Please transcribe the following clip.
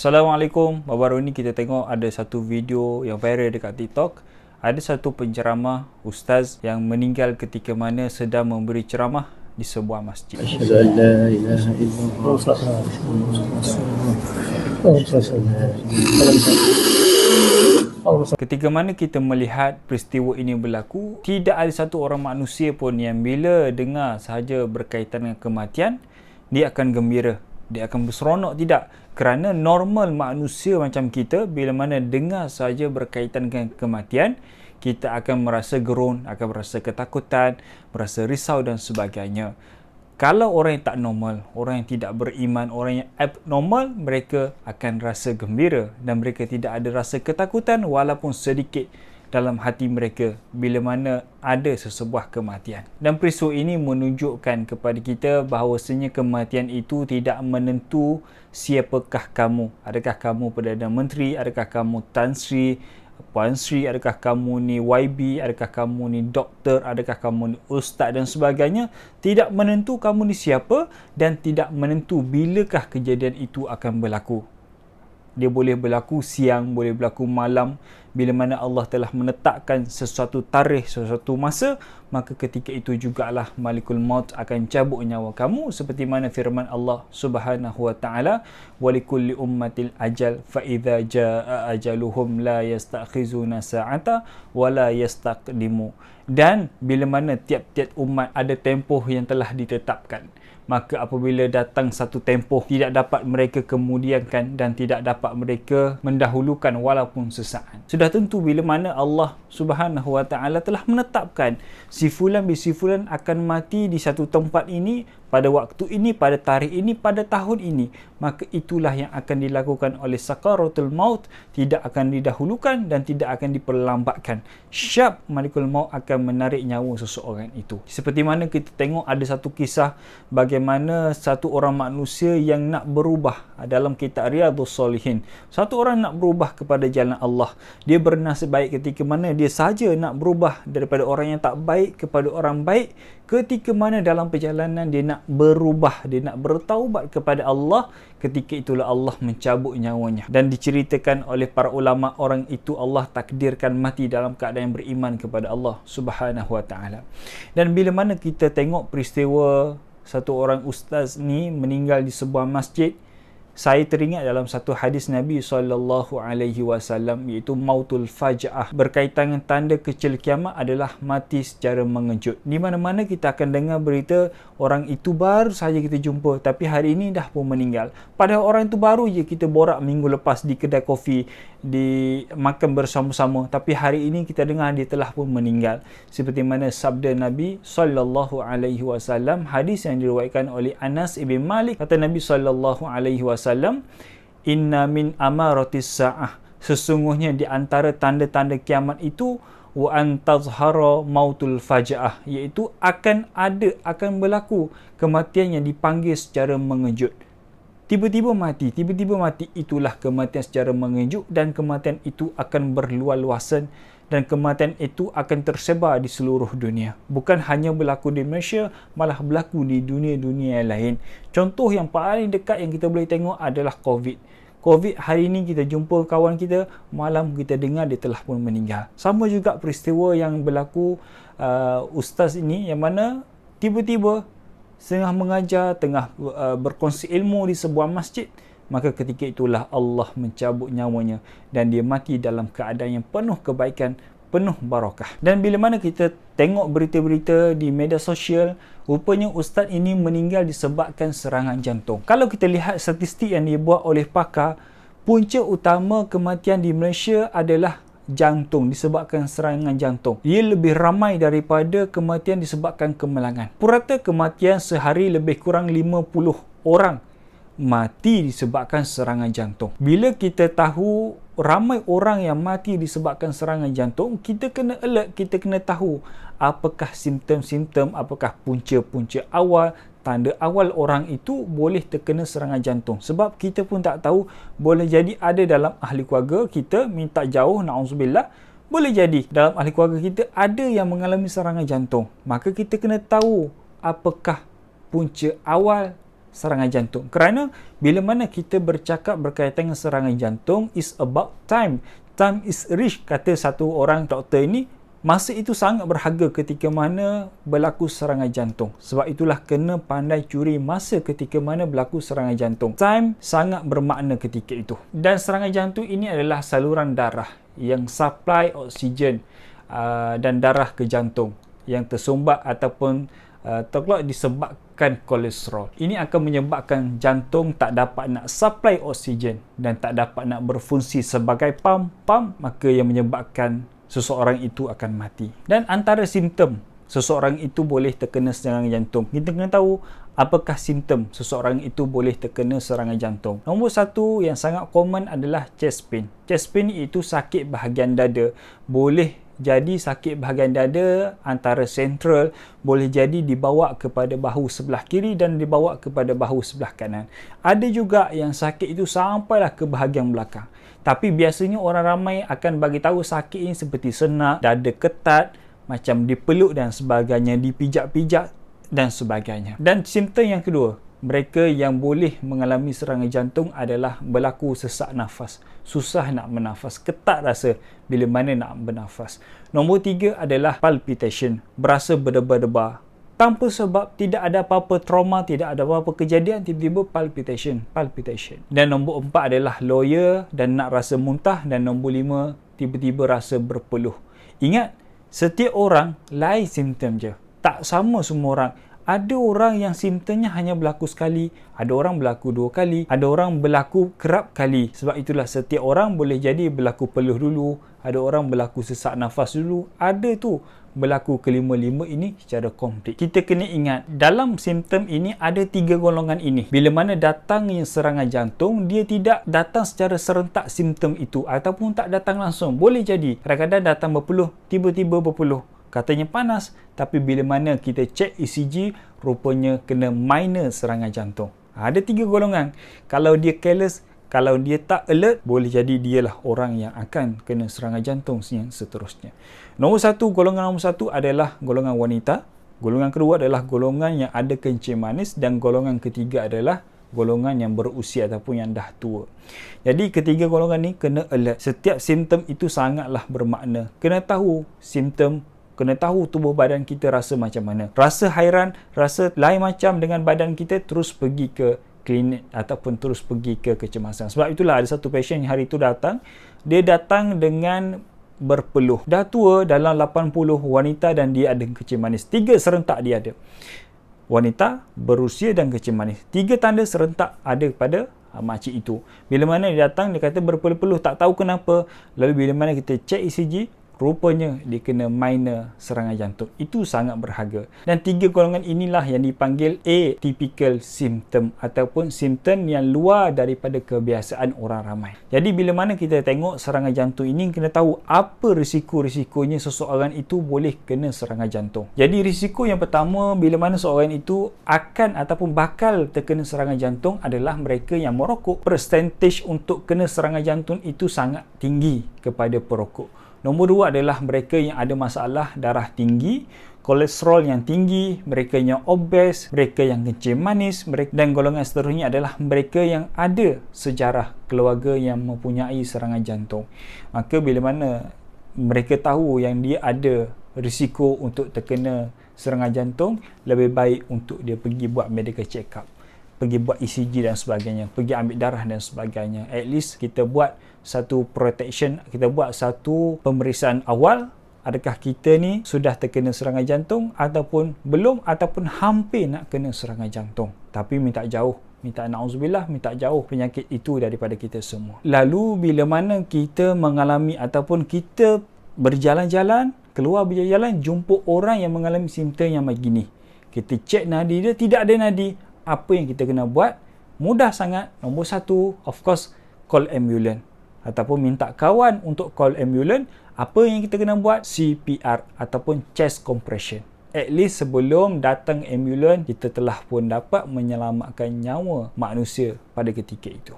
Assalamualaikum. Baru-baru ni kita tengok ada satu video yang viral dekat TikTok. Ada satu penceramah ustaz yang meninggal ketika mana sedang memberi ceramah di sebuah masjid. Asyhadu an la ilaha illallah. Ketika mana kita melihat peristiwa ini berlaku, tidak ada satu orang manusia pun yang bila dengar sahaja berkaitan dengan kematian, dia akan gembira, dia akan berseronok, tidak. Kerana normal manusia macam kita, bila mana dengar sahaja berkaitan dengan kematian, kita akan merasa gerun, akan merasa ketakutan, merasa risau dan sebagainya. Kalau orang yang tak normal, orang yang tidak beriman, orang yang abnormal, mereka akan rasa gembira dan mereka tidak ada rasa ketakutan walaupun sedikit dalam hati mereka bila mana ada sesebuah kematian. Dan peristiwa ini menunjukkan kepada kita bahawasanya kematian itu tidak menentu siapakah kamu. Adakah kamu Perdana Menteri, adakah kamu Tan Sri, Puan Sri, adakah kamu ni YB, adakah kamu ni doktor, adakah kamu ni ustaz dan sebagainya. Tidak menentu kamu ni siapa dan tidak menentu bilakah kejadian itu akan berlaku. Dia boleh berlaku siang, boleh berlaku malam. Bila mana Allah telah menetapkan sesuatu tarikh, sesuatu masa, maka ketika itu jugalah Malikul Maut akan cabut nyawa kamu, seperti mana firman Allah Subhanahu wa taala, walikulli ummatil ajal fa idza jaa ajaluhum la yastakhizuna sa'ata wa la yastaqdimu. Dan bila mana tiap-tiap umat ada tempoh yang telah ditetapkan, maka apabila datang satu tempoh, tidak dapat mereka kemudiankan dan tidak dapat mereka mendahulukan walaupun sesaat. Sudah tentu bila mana Allah Subhanahu wa taala telah menetapkan si fulan bin si fulan akan mati di satu tempat ini, pada waktu ini, pada tarikh ini, pada tahun ini, maka itulah yang akan dilakukan oleh sakaratul maut, tidak akan didahulukan dan tidak akan diperlambatkan. Syab Malikul Maut akan menarik nyawa seseorang itu. Seperti mana kita tengok ada satu kisah bagaimana satu orang manusia yang nak berubah dalam kitab Riyadhus Shalihin. Satu orang nak berubah kepada jalan Allah. Dia bernasib baik ketika mana dia saja nak berubah daripada orang yang tak baik kepada orang baik. Ketika mana dalam perjalanan dia nak berubah, dia nak bertaubat kepada Allah, ketika itulah Allah mencabut nyawanya. Dan diceritakan oleh para ulama, orang itu Allah takdirkan mati dalam keadaan yang beriman kepada Allah Subhanahu wa taala. Dan bila mana kita tengok peristiwa satu orang ustaz ni meninggal di sebuah masjid, saya teringat dalam satu hadis Nabi SAW, iaitu mautul faja'ah, berkaitan dengan tanda kecil kiamat adalah mati secara mengejut. Di mana-mana kita akan dengar berita orang itu baru saja kita jumpa, tapi hari ini dah pun meninggal. Padahal orang itu baru je kita borak minggu lepas di kedai kopi, di makan bersama-sama, tapi hari ini kita dengar dia telah pun meninggal. Seperti mana sabda Nabi SAW, hadis yang diriwayatkan oleh Anas ibn Malik, kata Nabi SAW, inna min amaratis sa'ah, sesungguhnya di antara tanda-tanda kiamat itu, wa an tazhara mautul faja'ah, iaitu akan berlaku kematian yang dipanggil secara mengejut. Tiba-tiba mati, itulah kematian secara mengejut, dan kematian itu akan berluas-luasan dan kematian itu akan tersebar di seluruh dunia. Bukan hanya berlaku di Malaysia, malah berlaku di dunia-dunia yang lain. Contoh yang paling dekat yang kita boleh tengok adalah COVID. COVID hari ini kita jumpa kawan kita, malam kita dengar dia telah pun meninggal. Sama juga peristiwa yang berlaku ustaz ini, yang mana tiba-tiba tengah mengajar, tengah berkongsi ilmu di sebuah masjid, maka ketika itulah Allah mencabut nyawanya dan dia mati dalam keadaan yang penuh kebaikan, penuh barakah. Dan bila mana kita tengok berita-berita di media sosial, rupanya ustaz ini meninggal disebabkan serangan jantung. Kalau kita lihat statistik yang dibuat oleh pakar, punca utama kematian di Malaysia adalah jantung, disebabkan serangan jantung. Ia lebih ramai daripada kematian disebabkan kemalangan. Purata kematian sehari lebih kurang 50 orang mati disebabkan serangan jantung. Bila kita tahu ramai orang yang mati disebabkan serangan jantung, kita kena alert, kita kena tahu apakah simptom-simptom, apakah punca-punca awal, tanda awal orang itu boleh terkena serangan jantung. Sebab kita pun tak tahu, boleh jadi ada dalam ahli keluarga kita, minta jauh, na'udzubillah, boleh jadi dalam ahli keluarga kita ada yang mengalami serangan jantung. Maka kita kena tahu apakah punca awal serangan jantung. Kerana bila mana kita bercakap berkaitan dengan serangan jantung, is about time. Time is rich, kata satu orang doktor ini. Masa itu sangat berharga ketika mana berlaku serangan jantung. Sebab itulah kena pandai curi masa ketika mana berlaku serangan jantung. Time sangat bermakna ketika itu. Dan serangan jantung ini adalah saluran darah yang supply oksigen dan darah ke jantung yang tersumbat ataupun terkeluar disebabkan kolesterol. Ini akan menyebabkan jantung tak dapat nak supply oksigen dan tak dapat nak berfungsi sebagai pam, maka yang menyebabkan seseorang itu akan mati. Dan antara simptom seseorang itu boleh terkena serangan jantung, kita kena tahu apakah simptom seseorang itu boleh terkena serangan jantung. Nombor satu yang sangat common adalah chest pain. Chest pain itu sakit bahagian dada. Boleh jadi sakit bahagian dada antara sentral, boleh jadi dibawa kepada bahu sebelah kiri dan dibawa kepada bahu sebelah kanan. Ada juga yang sakit itu sampailah ke bahagian belakang. Tapi biasanya orang ramai akan bagi tahu sakit ini seperti senak, dada ketat, macam dipeluk dan sebagainya, dipijak-pijak dan sebagainya. Dan simptom yang kedua, mereka yang boleh mengalami serangan jantung adalah berlaku sesak nafas. Susah nak bernafas, ketat rasa bila mana nak bernafas. Nombor 3 adalah palpitation, berasa berdebar-debar. Tanpa sebab, tidak ada apa-apa trauma, tidak ada apa-apa kejadian, tiba-tiba palpitation. Dan nombor 4 adalah loya dan nak rasa muntah. Dan nombor 5, tiba-tiba rasa berpeluh. Ingat, setiap orang lain simptom je. Tak sama semua orang. Ada orang yang simptomnya hanya berlaku sekali, ada orang berlaku 2 kali, ada orang berlaku kerap kali. Sebab itulah setiap orang boleh jadi berlaku peluh dulu, ada orang berlaku sesak nafas dulu, ada tu berlaku kelima-lima ini secara komplit. Kita kena ingat, dalam simptom ini ada 3 golongan ini. Bila mana datangnya serangan jantung, dia tidak datang secara serentak simptom itu ataupun tak datang langsung. Boleh jadi kadang-kadang datang berpeluh, tiba-tiba berpeluh. Katanya panas, tapi bila mana kita cek ECG, rupanya kena minor serangan jantung. Ada 3 golongan. Kalau dia careless, kalau dia tak alert, boleh jadi dialah orang yang akan kena serangan jantung yang seterusnya. Golongan nombor 1 adalah golongan wanita. Golongan kedua adalah golongan yang ada kencing manis. Dan golongan ketiga adalah golongan yang berusia ataupun yang dah tua. Jadi ketiga golongan ni kena alert. Setiap simptom itu sangatlah bermakna. Kena tahu simptom, kena tahu tubuh badan kita rasa macam mana. Rasa hairan, rasa lain macam dengan badan kita, terus pergi ke klinik ataupun terus pergi ke kecemasan. Sebab itulah ada satu pasien yang hari itu datang, dia datang dengan berpeluh. Dah tua, dalam 80, wanita dan dia ada kencing manis. 3 serentak dia ada. Wanita, berusia dan kencing manis. 3 tanda serentak ada pada makcik itu. Bila mana dia datang, dia kata berpeluh-peluh, tak tahu kenapa. Lalu bila mana kita cek ECG, rupanya dia kena minor serangan jantung. Itu sangat berharga. Dan 3 golongan inilah yang dipanggil atypical symptom ataupun simptom yang luar daripada kebiasaan orang ramai. Jadi bila mana kita tengok serangan jantung ini, kena tahu apa risiko-risikonya seseorang itu boleh kena serangan jantung. Jadi risiko yang pertama bila mana seseorang itu akan ataupun bakal terkena serangan jantung adalah mereka yang merokok. Percentage untuk kena serangan jantung itu sangat tinggi kepada perokok. Nombor 2 adalah mereka yang ada masalah darah tinggi, kolesterol yang tinggi, mereka yang obes, mereka yang kencing manis, dan golongan seterusnya adalah mereka yang ada sejarah keluarga yang mempunyai serangan jantung. Maka bila mana mereka tahu yang dia ada risiko untuk terkena serangan jantung, lebih baik untuk dia pergi buat medical check up, pergi buat ECG dan sebagainya, pergi ambil darah dan sebagainya. At least kita buat satu protection, kita buat satu pemeriksaan awal, adakah kita ni sudah terkena serangan jantung ataupun belum, ataupun hampir nak kena serangan jantung. Tapi minta jauh, minta na'udzubillah, minta jauh penyakit itu daripada kita semua. Lalu bila mana kita mengalami ataupun kita berjalan-jalan, keluar berjalan-jalan, jumpa orang yang mengalami simptom yang begini, kita cek nadi dia, tidak ada nadi. Apa yang kita kena buat? Mudah sangat. Nombor 1, of course, call ambulance ataupun minta kawan untuk call ambulance. Apa yang kita kena buat? CPR ataupun chest compression. At least sebelum datang ambulans, kita telah pun dapat menyelamatkan nyawa manusia pada ketika itu.